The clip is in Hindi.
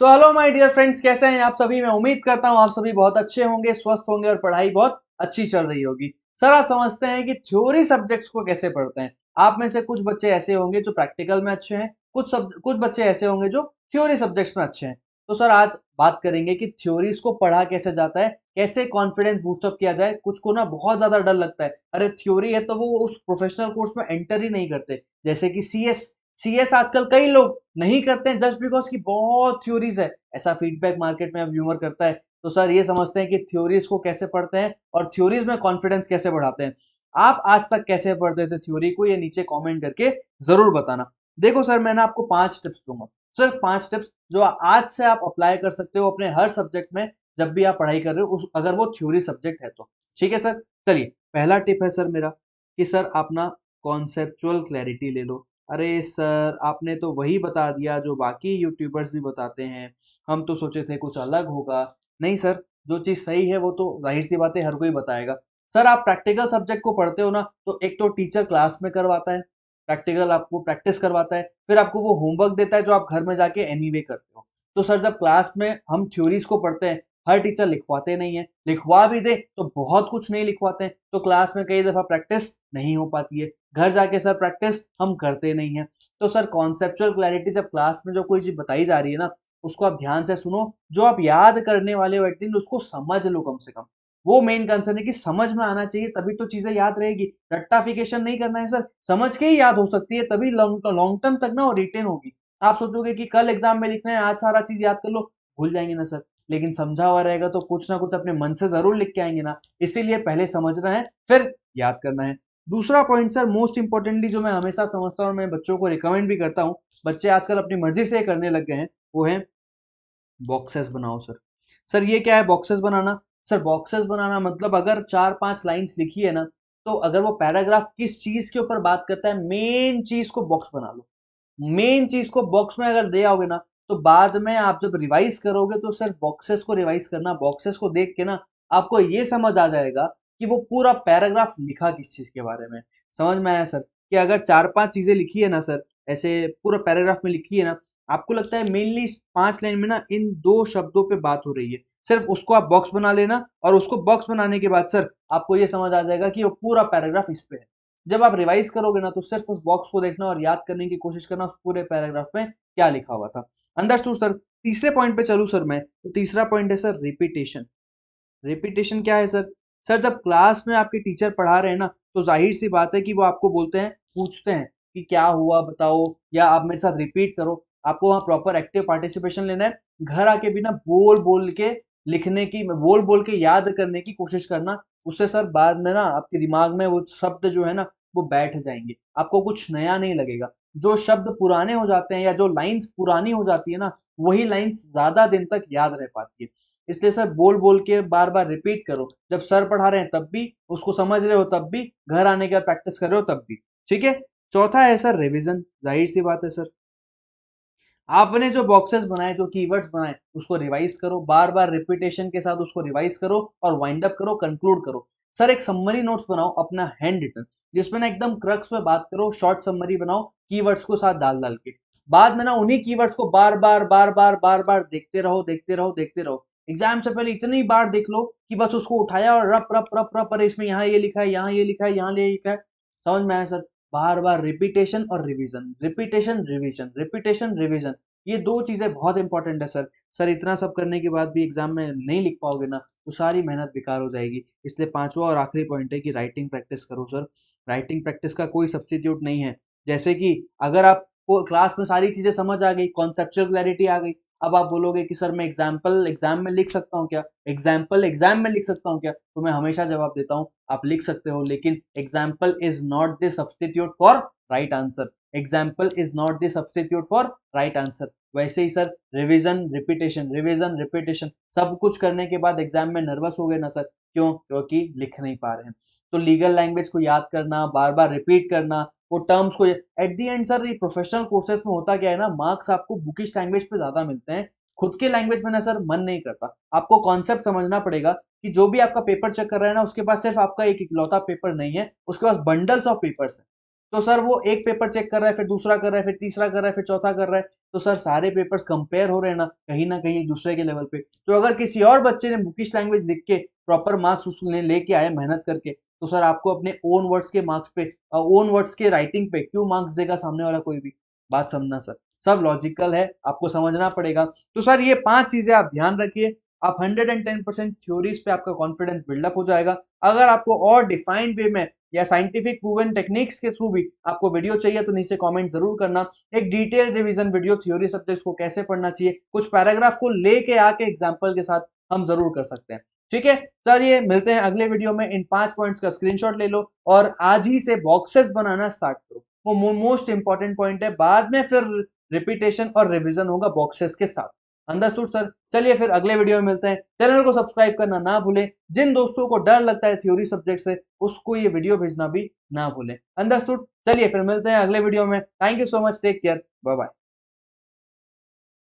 So hello my dear friends, कैसे हैं आप सभी। मैं उम्मीद करता हूं आप सभी बहुत अच्छे होंगे, स्वस्थ होंगे और पढ़ाई बहुत अच्छी चल रही होगी। सर, आप समझते हैं कि थ्योरी सब्जेक्ट्स को कैसे पढ़ते हैं। आप में से कुछ बच्चे ऐसे होंगे जो प्रैक्टिकल में अच्छे हैं, कुछ बच्चे ऐसे होंगे जो थ्योरी सब्जेक्ट्स में अच्छे हैं। तो सर, आज बात करेंगे कि थ्योरीज को पढ़ा कैसे जाता है, कैसे कॉन्फिडेंस बूस्टअप किया जाए। कुछ को ना बहुत ज्यादा डर लगता है, अरे थ्योरी है तो वो उस प्रोफेशनल कोर्स में एंटर ही नहीं करते। जैसे कि सीएस आजकल कई लोग नहीं करते हैं जस्ट बिकॉज की बहुत थ्योरीज है। ऐसा फीडबैक मार्केट में अब व्यूअर करता है। तो सर, ये समझते हैं कि थ्योरीज को कैसे पढ़ते हैं और थ्योरीज में कॉन्फिडेंस कैसे बढ़ाते हैं। आप आज तक कैसे पढ़ते थे थ्योरी को, ये नीचे कमेंट करके जरूर बताना। देखो सर, मैं ना आपको 5 टिप्स दूंगा, सिर्फ 5 टिप्स जो आज से आप अप्लाई कर सकते हो अपने हर सब्जेक्ट में। जब भी आप पढ़ाई कर रहे हो अगर वो थ्योरी सब्जेक्ट है तो ठीक है सर। चलिए, पहला टिप है सर मेरा कि सर आप ना कॉन्सेप्चुअल क्लैरिटी ले लो। अरे सर, आपने तो वही बता दिया जो बाकी यूट्यूबर्स भी बताते हैं, हम तो सोचे थे कुछ अलग होगा। नहीं सर, जो चीज़ सही है वो तो जाहिर सी बात है हर कोई बताएगा। सर, आप प्रैक्टिकल सब्जेक्ट को पढ़ते हो ना, तो एक तो टीचर क्लास में करवाता है, प्रैक्टिकल आपको प्रैक्टिस करवाता है, फिर आपको वो होमवर्क देता है जो आप घर में जाके एनीवे करते हो। तो सर, जब क्लास में हम थ्योरीज को पढ़ते हैं, हर टीचर लिखवाते नहीं है, लिखवा भी दे तो बहुत कुछ नहीं लिखवाते हैं, तो क्लास में कई दफा प्रैक्टिस नहीं हो पाती है। घर जाके सर प्रैक्टिस हम करते नहीं है। तो सर, कॉन्सेप्चुअल क्लैरिटी जब क्लास में जो कोई चीज बताई जा रही है ना, उसको आप ध्यान से सुनो। जो आप याद करने वाले हो एट उसको समझ लो कम से कम। वो मेन कंसर्न है कि समझ में आना चाहिए, तभी तो चीजें याद रहेगी। रट्टाफिकेशन नहीं करना है सर, समझ के ही याद हो सकती है, तभी लॉन्ग लॉन्ग टर्म तक ना वो रिटेन होगी। आप सोचोगे कि कल एग्जाम में लिखना है, आज सारा चीज याद कर लो, भूल जाएंगे ना सर। लेकिन समझा हुआ रहेगा तो कुछ ना कुछ अपने मन से जरूर लिख के आएंगे ना। इसीलिए पहले समझना है, फिर याद करना है। दूसरा पॉइंट सर, मोस्ट इंपॉर्टेंटली जो मैं हमेशा समझता हूँ और मैं बच्चों को रिकमेंड भी करता हूँ, बच्चे आजकल अपनी मर्जी से करने लग गए हैं, वो है बॉक्सेस बनाओ सर। सर, ये क्या है बॉक्सेस बनाना। सर, बॉक्सेस बनाना मतलब अगर 4-5 लाइंस लिखी है ना, तो अगर वो पैराग्राफ किस चीज के ऊपर बात करता है, मेन चीज को बॉक्स बना लो। मेन चीज को बॉक्स में अगर दे आओगे ना, तो बाद में आप जब रिवाइज करोगे तो सिर्फ बॉक्सेस को रिवाइज करना, बॉक्सेस को देख के ना आपको ये समझ आ जाएगा कि वो पूरा पैराग्राफ लिखा किस चीज के बारे में। समझ में आया सर कि अगर 4-5 चीजें लिखी है ना सर, ऐसे पूरा पैराग्राफ में लिखी है ना, आपको लगता है मेनली 5 लाइन में ना इन 2 शब्दों पे बात हो रही है, सिर्फ उसको आप बॉक्स बना लेना, और उसको बॉक्स बनाने के बाद सर आपको ये समझ आ जाएगा कि वो पूरा पैराग्राफ इस पे है। जब आप रिवाइज करोगे ना, तो सिर्फ उस बॉक्स को देखना और याद करने की कोशिश करना उस पूरे पैराग्राफ में क्या लिखा हुआ था। Understood sir. तीसरे पॉइंट पे चलूं सर मैं, तो तीसरा पॉइंट है सर रिपीटेशन। रिपीटेशन क्या है सर। सर, जब क्लास में आपके टीचर पढ़ा रहे हैं ना, तो जाहिर सी बात है कि वो आपको बोलते हैं, पूछते हैं कि क्या हुआ बताओ, या आप मेरे साथ रिपीट करो। आपको वहाँ प्रॉपर एक्टिव पार्टिसिपेशन लेना है। घर आके भी ना बोल बोल के लिखने की, बोल बोल के याद करने की कोशिश करना। उससे सर बाद में ना आपके दिमाग में वो शब्द जो है ना, वो बैठ जाएंगे, आपको कुछ नया नहीं लगेगा। जो शब्द पुराने हो जाते हैं या जो लाइंस पुरानी हो जाती है ना, वही लाइंस ज्यादा दिन तक याद रह पाती है। इसलिए सर, बोल बोल के बार बार रिपीट करो, जब सर पढ़ा रहे हैं तब भी, उसको समझ रहे हो तब भी, घर आने के बाद प्रैक्टिस कर रहे हो तब भी। ठीक है। चौथा है सर रिवीजन। जाहिर सी बात है सर, आपने जो बॉक्सेस बनाए, जो कीवर्ड्स बनाए, उसको रिवाइज करो, बार बार रिपीटेशन के साथ उसको रिवाइज करो और वाइंड अप करो, कंक्लूड करो। सर, एक समरी नोट्स बनाओ अपना हैंड रिटन, जिसमें ना एकदम क्रक्स में बात करो, शॉर्ट समरी बनाओ कीवर्ड्स को साथ डाल डाल के। बाद में ना उन्हीं कीवर्ड्स को बार बार बार बार बार बार देखते रहो, देखते रहो, देखते रहो। एग्जाम से पहले इतनी बार देख लो कि बस उसको उठाया और रप रप रप रप, अरे इसमें यहाँ ये लिखा है, यहाँ ये लिखा है, यहाँ ये लिखा है। समझ में आया सर। बार बार रिपीटेशन और revision, repetition revision, repetition revision, ये 2 चीजें बहुत इंपॉर्टेंट है सर। सर, इतना सब करने के बाद भी एग्जाम में नहीं लिख पाओगे ना, तो सारी मेहनत बेकार हो जाएगी। इसलिए पांचवा और आखिरी पॉइंट है कि राइटिंग प्रैक्टिस करो सर। राइटिंग प्रैक्टिस का कोई सब्स्टिट्यूट नहीं है। जैसे कि अगर आपको क्लास में सारी चीजें समझ आ गई, कॉन्सेप्चुअल क्लैरिटी आ गई, अब आप बोलोगे कि सर मैं एग्जाम्पल एग्जाम में लिख सकता हूँ क्या, एग्जाम्पल एग्जाम में लिख सकता हूँ क्या, तो मैं हमेशा जवाब देता हूँ आप लिख सकते हो, लेकिन example is not the substitute for right answer. Example is not the substitute for right answer. वैसे ही सर, रिवीजन रिपीटेशन सब कुछ करने के बाद एग्जाम में नर्वस हो गए ना सर, क्यों? क्योंकि लिख नहीं पा रहे हैं। तो लीगल लैंग्वेज को याद करना, बार बार रिपीट करना, वो टर्म्स को, एट दी एंड सर ये प्रोफेशनल कोर्सेज में होता क्या है ना, मार्क्स आपको बुकिश लैंग्वेज पे ज्यादा मिलते हैं, खुद के लैंग्वेज में ना सर मन नहीं करता। आपको कॉन्सेप्ट समझना पड़ेगा कि जो भी आपका पेपर चेक कर रहा है ना, उसके पास सिर्फ आपका एक इकलौता पेपर नहीं है, उसके पास बंडल्स ऑफ पेपर्स है। तो सर वो एक पेपर चेक कर रहा है, फिर दूसरा कर रहा है, फिर तीसरा कर रहा है, फिर चौथा कर रहा है, तो सर सारे पेपर्स कंपेयर हो रहे हैं ना कहीं एक दूसरे के लेवल पे। तो अगर किसी और बच्चे ने बुकिश लैंग्वेज लिख के प्रॉपर मार्क्स उसने लेके आया मेहनत करके, तो सर आपको अपने ओन वर्ड्स के मार्क्स पे, ओन वर्ड्स के राइटिंग पे क्यों मार्क्स देगा सामने वाला कोई भी? बात समझना सर, सब लॉजिकल है, आपको समझना पड़ेगा। तो सर ये 5 चीजें आप ध्यान रखिए, आप 110% थ्योरीज पे आपका कॉन्फिडेंस बिल्डअप हो जाएगा। अगर आपको और डिफाइंड वे में या साइंटिफिक प्रूवन टेक्निक्स के थ्रू भी आपको वीडियो चाहिए तो नीचे कमेंट जरूर करना। एक detail revision video theory subjects को कैसे पढ़ना चाहिए, कुछ पैराग्राफ को लेके आके एग्जांपल के साथ हम जरूर कर सकते हैं। ठीक है, चलिए मिलते हैं अगले वीडियो में। इन 5 पॉइंट्स का स्क्रीनशॉट ले लो और आज ही से बॉक्सेस बनाना स्टार्ट करो। वो मोस्ट इंपॉर्टेंट पॉइंट है, बाद में फिर रिपीटेशन और रिवीजन होगा बॉक्सेस के साथ। Understood sir? चलिए फिर अगले वीडियो में मिलते हैं। चैनल को सब्सक्राइब करना ना भूलें। जिन दोस्तों को डर लगता है थ्योरी सब्जेक्ट से, उसको ये वीडियो भेजना भी ना भूलें। अंडरस्टूड? चलिए फिर मिलते हैं अगले वीडियो में। Thank you so much, take care, bye bye.